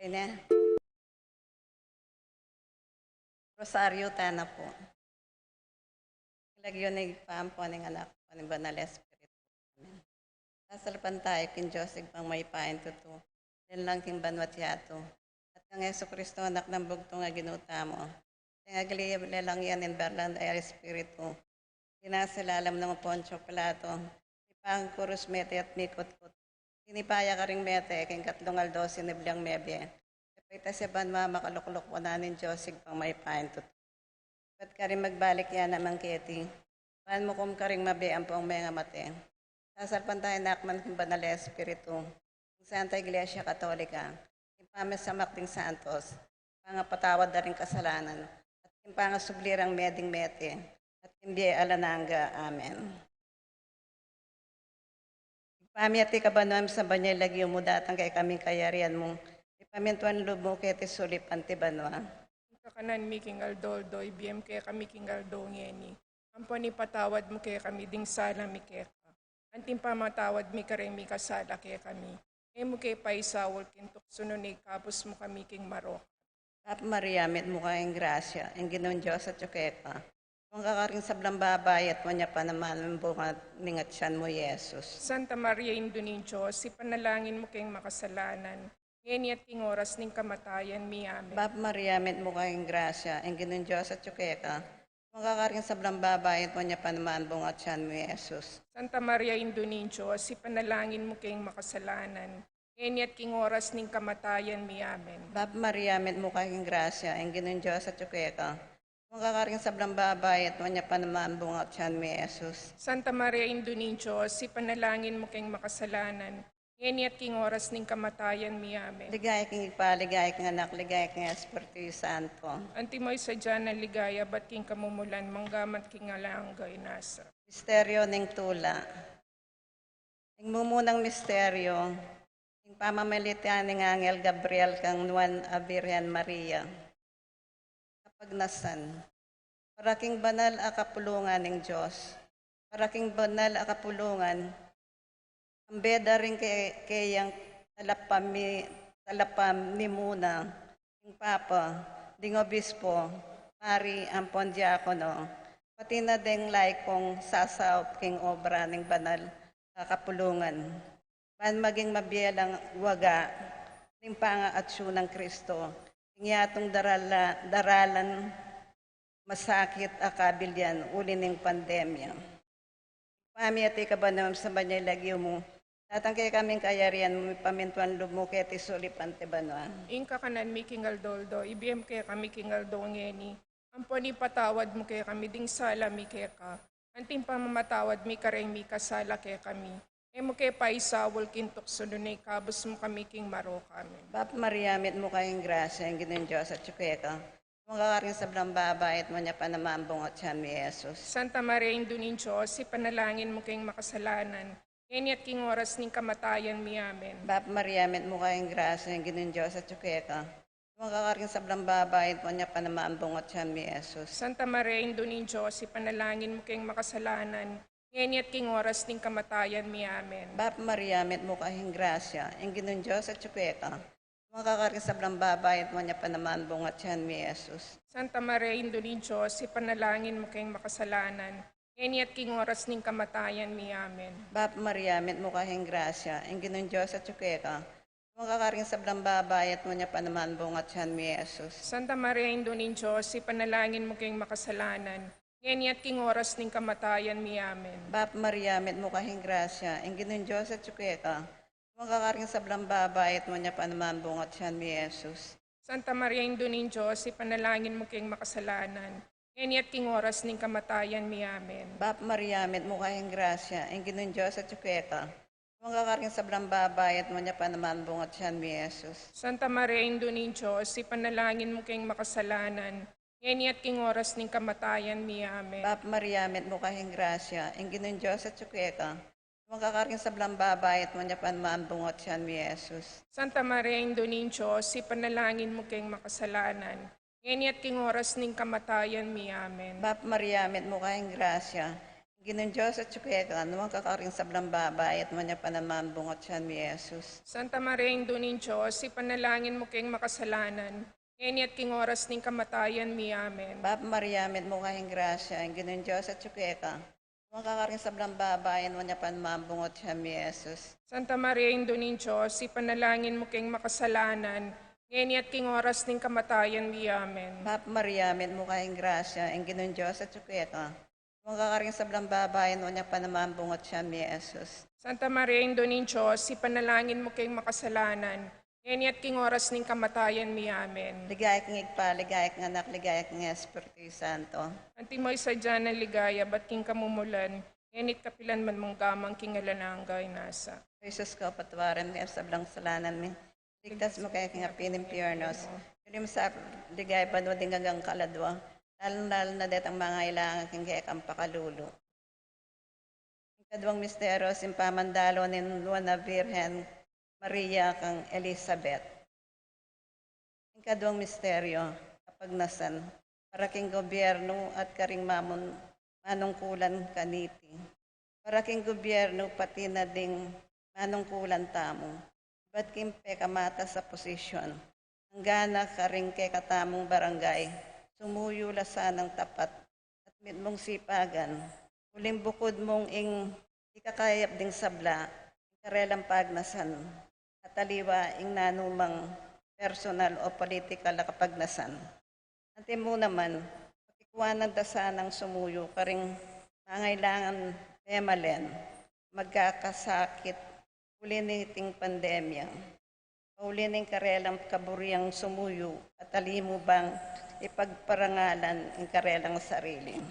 Ine, Rosario Tana po. Lagyo na ipampo ng anak ko ng Banal Espiritu. Amen. Sasalapan tayo kin Diyos pang may pain tuto. Yan lang king banwat yato. At ang Yeso Kristo anak ng bugtong nga ginuta mo. Ang agliyable lang yan in Berland ay Espiritu. Sinasalalam ng Poncio Pilato. Ipang kurus mete at mikot-kot. Sinipaya ka ring mete king katlong aldo sinibyang mebye. Ipita siya ban makaluklok po nanin Diyos pang may pain tuto. Ba't ka rin magbalik yan naman keti? Paano mo kung ka rin mabiang po ang mga mate? Sasalpan tayo na akman kung Banal Espiritu. Ang Santa Iglesia Katolika. Ipames sa Makting Santos. Pangapatawad na rin kasalanan. At impangasublirang meding mete. At hindi alananga. Amen. Ipamiyati ka ba naman sa banyay lagi umudatang kay kaming kayarian mo? Ipamintuan lubo keti sulip antibanwa. Kanan mi king aldoldo, ibiyem kaya kami king aldo ngeni. Ampani patawad mo kaya kami ding sala mi kaya ka. Anting pamatawad mi kare mi kasala kaya kami. E mo kaya paisawol kintok sununay kapos mo kami king marok. Ap Maria, met mo kayong grasya, ang Ginoong Diyos at Yukeka. Kung kakaring sablang babayat mo niya pa naman ang bunga ningat siyan mo, Yesus. Santa Maria Indoningyo, si panalangin mo kayong makasalanan. Ngayon at king oras ning kamatayan mi amen. Bap Maria, met mo kayong grasya, ang Ginoong Diyos at Yukeka. Kung kakaring sablang babayat mo niya pa naman ang bunga siyan mo, Yesus. Santa Maria Indoningyo, si panalangin mo kayong makasalanan. Ngayon at king oras ning kamatayan mi amen. Bap Maria, met mo kayong grasya, ang Ginoong Diyos at Yukeka. Kung kakaring sablang babayat mo niya pa naman ang bunga siyan mo, Yesus. Santa Maria Indoningyo, si panalangin mo kayong makasalanan. Ngayon at king oras ning kamatayan mi amen. Ligaya king ipa, ligaya king anak, ligaya king Espiritu Santo. Antimoy sa dyan ng ligaya, ba't king kamumulan, manggamat king alanggay nasa. Misteryo ng tula. Ang mumunang misteryo, ang pamamalitan ng Angel Gabriel kang Juan a Virgen Maria. Kapagnasan, paraking banal a kapulungan ng Diyos, paraking banal a kapulungan, ang beda rin kayang talapam ni Muna, ng Papa, ding Obispo, Pari, Ampon Diakono, pati na ding laikong sasaop king obra ng banal kakapulungan. Man maging mabiyalang waga, ng pangaatsyo ng Kristo, yatong daralan masakit akabilyan, uli ng pandemya. Pamiyati ka ba naman sa banyay lagyo mo? Tatangkay kaming kayarian mo, pamintuan lumo keti sulipan tibanuan. Inka kanan mi king aldoldo, ibiyem kaya kami king aldo ngeni. Ampani patawad mo kaya kami ding sala mi kaya ka. Anting pamamatawad mi kareng mi kasala kaya kami. E mo kaya paisawol kintok sununay kabos mo kami king marok amen. Bap Maria, mit mo kayong grasya, ang Ginoong Diyos at Yukeka. Kung kakaring sa blang babayat mo niya pa naman bungot siyan mi, Yesus. Santa Maria Indoningyo, si panalangin mo kayong makasalanan. Ngayon at king oras ning kamatayan mi amen. Bap Maria, mit mo kayong grasya, ang Ginoong Diyos at Yukeka. Kung kakaring sa blang babayat mo niya pa naman bungot siyan mi, Yesus. Santa Maria Indoningyo, si panalangin mo kayong makasalanan. Ngayon at king oras ning kamatayan mi amen. Bap Maria, mit mo kayong grasya, ang Ginoong Diyos at Yukeka. Kung kakaring sa blang babayat mo niya pa naman bungot siyan mi, Yesus. Santa Maria Indoningyo, si panalangin mo kayong makasalanan. Ngayon at king oras ning kamatayan mi amen. Bap Maria, mit mo kayong grasya, ang Ginoong Diyos at Yukeka. Kung kakaring sa blang babayat mo niya pa naman bungot siyan mi, Yesus. Santa Maria Indoningyo, si panalangin mo kayong makasalanan. Ngayon at king oras ning kamatayan mi amen. Bap Maria, mit mo kayong grasya, ang Ginoong Diyos at Yukeka. Kung kakaring sa blang babayat mo niya pa naman bungot siyan mi, Yesus. Santa Maria Indoningyo, si panalangin mo kayong makasalanan. Ngayon at king oras ning kamatayan mi amen. Bap Maria, mit mo kayong grasya, ang Ginoong Diyos at Yukeka. Kung kakaring sa blang babayat mo niya pa naman bungot siyan mi, Yesus. Santa Maria Indoningyo, si panalangin mo kayong makasalanan. Ngayon at king oras ning kamatayan mi amen. Bap Maria, mit mo kayong grasya, ang Ginoong Diyos at Yukeka. Kung kakaring sa blang babayat mo niya pa naman bungot siyan mi, Yesus. Santa Maria Indoningyo, si panalangin mo kayong makasalanan. Ngayon at king oras ning kamatayan mi amen. Bap Maria, mit mo kayong grasya, ang Ginong Diyos at Chukeka, nuwang kakaring sablang babae at manya pa naman bungot siya ni Jesus. Santa Maria, Indunin Diyos, ipanalangin mo kayong makasalanan, ngayon at king oras ng kamatayan mi. Amen. Bab Maria, med mo kahing grasya, ang Ginong Diyos at Chukeka, nuwang kakaring sablang babae at manya pa naman bungot siya ni Jesus. Santa Maria, Indunin Diyos, ipanalangin mo kayong makasalanan, ngayon at king oras ng kamatayan mi. Amen. Bab Maria, med mo kahing grasya, ang Ginong Diyos at Chukeka, nuwang kakaring sablang babae at manya pa naman bungot siya ni Jesus. Santa Maria, Indunin Diyos, ipanalangin mo kayong makasalanan, ngayon at king oras ng kamatayan mi. Amen. Ligaya kang igpa, ligaya kang anak, ligaya kang Espiritu Santo. Antimoy sa dyan ng ligaya, ba't king kamumulan, ngayon at kapilan man mong gamang king alanangay nasa. Jesus ko, patawaran mo sa blang salanan mo. Ligtas mo kaya king apin impiernos. Kaya mo sa ligaya panuding hanggang kaladwa. Lalo na det ang mga ilangan king kaya kang pakalulo. Ang kadwang mistero, simpamandalo ni Luana Virgen Maria kang Elizabeth. Ang kadwang misteryo, kapagnasan, para king gobyerno at karing manungkulan kaniti. Para king gobyerno pati na ding manungkulan tamo. Ba't kimpe kamata sa posisyon? Ang gana karing kay katamong barangay, sumuyo lasanang tapat at mitmong sipagan. Huling bukod mong ing ikakayap ding sabla, karelang pagnasan, at taliwa ing nanumang personal o political na kapagnasan. Ante mo naman, pakikuanan dasanang sumuyo karing mangailangan temalen, magkakasakit, uli niting pandemya, uli ning karelang kaburiang sumuyo, at alimo bang ipagparangalan ang karelang sarili.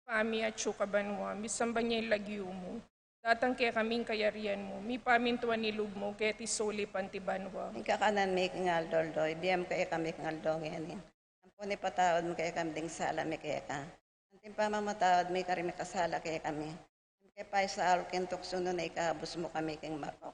Pami at sukabanwa, misamba niya ilagyo mo. Datang kaya kaming kayarian mo, mi pamintuan nilug mo, kaya tisuli pantibanwa. Ang kakanan may kingaldo, ibiyam kaya kami kingaldo ngayon. Ang puni patawad mo kaya kami ding sala may kaya ka. Ang timpamang matawad may karimi kasala kaya kami. Ang kaya pa sa alkin tuksuno na ikabos mo kami king marok.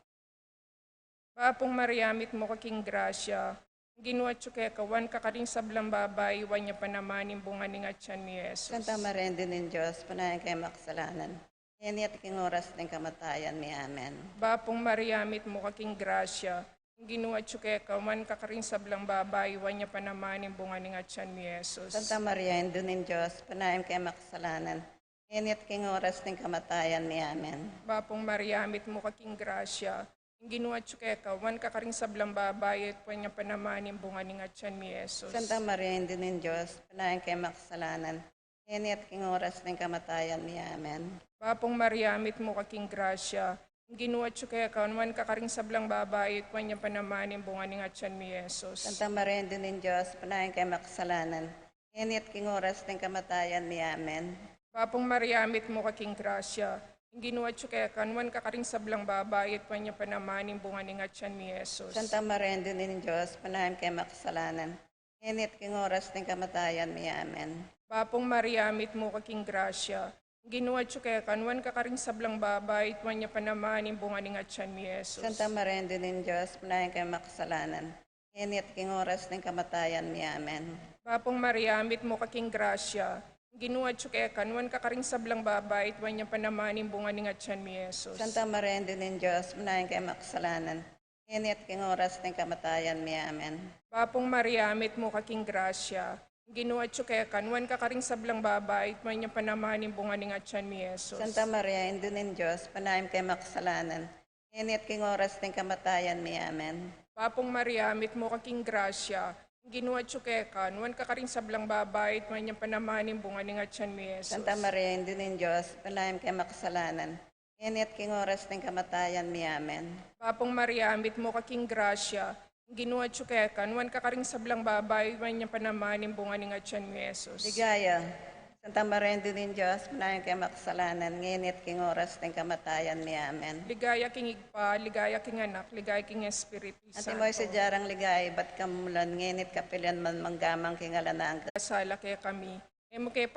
Papong mariamit mo kaking grasya, ginuat siya kaya kawan kakaring sablang babay, wan niya panamanin bunga ni atyan ni Jesus. Santa Maria din Diyos, panahin kayo makasalanan. Yan at iking oras ng kamatayan mi. Amen. Bapong mariamit mo kaking grasya, ginuat siya kaya kawan kakaring sablang babay, wan niya panamanin bunga ni atyan ni Jesus. Santa Maria din Diyos, panahin kayo makasalanan. Yan at iking oras ng kamatayan mi. Amen. Bapong mariamit mo kaking grasya, ginuat siya kaya kawan kakaring sablang babay, at wan niya panamanin bunga ni atyan ni Jesus. Santa Maria din Diyos, panahin kayo makasalanan. Yan at iking oras ng kamatayan mi. Amen. Bapong mariamit mo kaking grasya, ginuat siya kaya kawan kakaring sablang babay, at wan niya panamanin bunga ni atyan ni Jesus. Santa Maria din Diyos, panahin kayo makasalanan. Yan at iking oras ng kamatayan mi. Amen. Bapong mariamit mo kaking grasya, ginuat siya kaya kawan kakaring sablang babay, at wan niya panamanin bunga ni atyan ni Jesus. Santa Maria din Diyos, panahin kayo makasalanan. Yan at iking oras ng kamatayan mi. Amen. Bapong mariamit mo kaking grasya, ginuat siya kaya kawan kakaring sablang babay, at wan niya panamanin bunga ni atyan ni Jesus. Santa Maria din Diyos, panahin kayo makasalanan. Yan at iking oras ng kamatayan mi. Amen. Bapong mariamit mo kaking grasya, ginuat siya kaya kawan kakaring sablang babay, at wan niya panamanin bunga ni atyan ni Jesus. Santa Maria din Diyos, panahin kayo makasalanan. Yan at iking oras ng kamatayan mi. Amen. Bapong mariamit mo kaking grasya, ginuat siya kaya kawan kakaring sablang babay, at wan niya panamanin bunga ni atyan ni Jesus. Santa Maria din Diyos, panahin kayo makasalanan. Yan at iking oras ng kamatayan mi. Amen. Bapong mariamit mo kaking grasya, ginuat siya kaya kawan kakaring sablang babay, at wan niya panamanin bunga ni atyan ni Jesus. Santa Maria din Diyos, panahin kayo makasalanan. Yan at iking oras ng kamatayan mi. Amen. Bapong mariamit mo kaking grasya, ginuat siya kaya kawan kakaring sablang babay, at wan niya panamanin bunga ni atyan ni Jesus. Ligaya, Santa Maria din Diyos, panahin kayo makasalanan. Ngayon at iking oras ng kamatayan mi. Amen. Ligaya king igpa, ligaya king anak, ligaya king Espiritu Ate Santo. mo sa jarang ligay, ba't kamulan, nginit kapilan man manggamang kingalanang Sala kaya kami, emo kaya